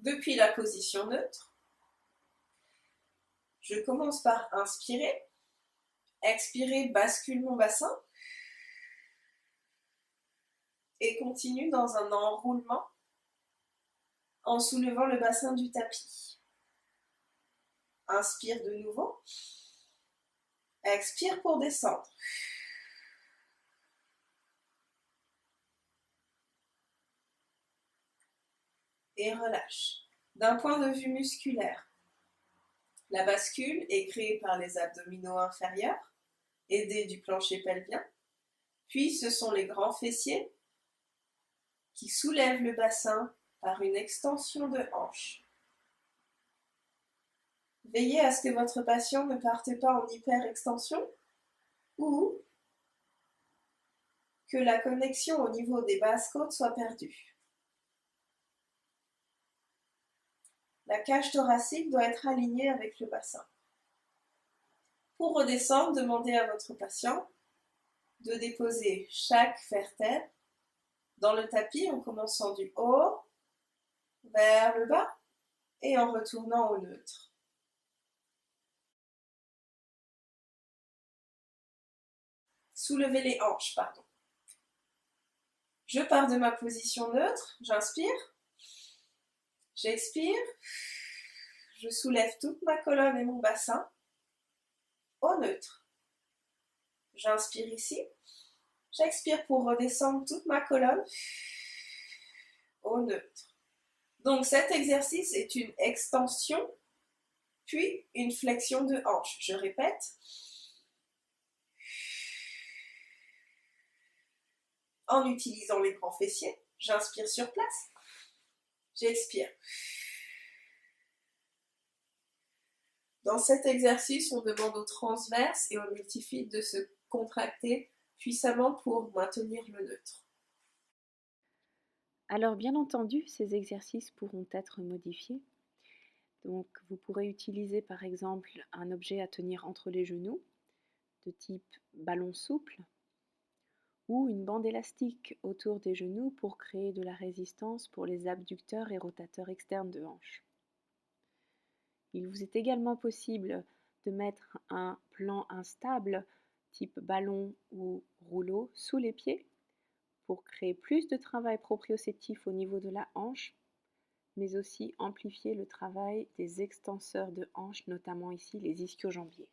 Depuis la position neutre, je commence par inspirer, expirer, bascule mon bassin et continue dans un enroulement en soulevant le bassin du tapis. Inspire de nouveau, expire pour descendre. Et relâche. D'un point de vue musculaire, la bascule est créée par les abdominaux inférieurs, aidés du plancher pelvien, puis ce sont les grands fessiers qui soulèvent le bassin par une extension de hanche. Veillez à ce que votre patient ne parte pas en hyperextension ou que la connexion au niveau des basses côtes soit perdue. La cage thoracique doit être alignée avec le bassin. Pour redescendre, demandez à votre patient de déposer chaque vertèbre dans le tapis en commençant du haut vers le bas et en retournant au neutre. Soulevez les hanches, pardon. Je pars de ma position neutre, j'inspire, j'expire, je soulève toute ma colonne et mon bassin au neutre. J'inspire ici, j'expire pour redescendre toute ma colonne au neutre. Donc cet exercice est une extension puis une flexion de hanche. Je répète. En utilisant les grands fessiers, j'inspire sur place, j'expire. Dans cet exercice, on demande au transverse et au multifide de se contracter puissamment pour maintenir le neutre. Alors bien entendu, ces exercices pourront être modifiés. Donc vous pourrez utiliser par exemple un objet à tenir entre les genoux, de type ballon souple, ou une bande élastique autour des genoux pour créer de la résistance pour les abducteurs et rotateurs externes de hanche. Il vous est également possible de mettre un plan instable type ballon ou rouleau sous les pieds pour créer plus de travail proprioceptif au niveau de la hanche, mais aussi amplifier le travail des extenseurs de hanche, notamment ici les ischio-jambiers.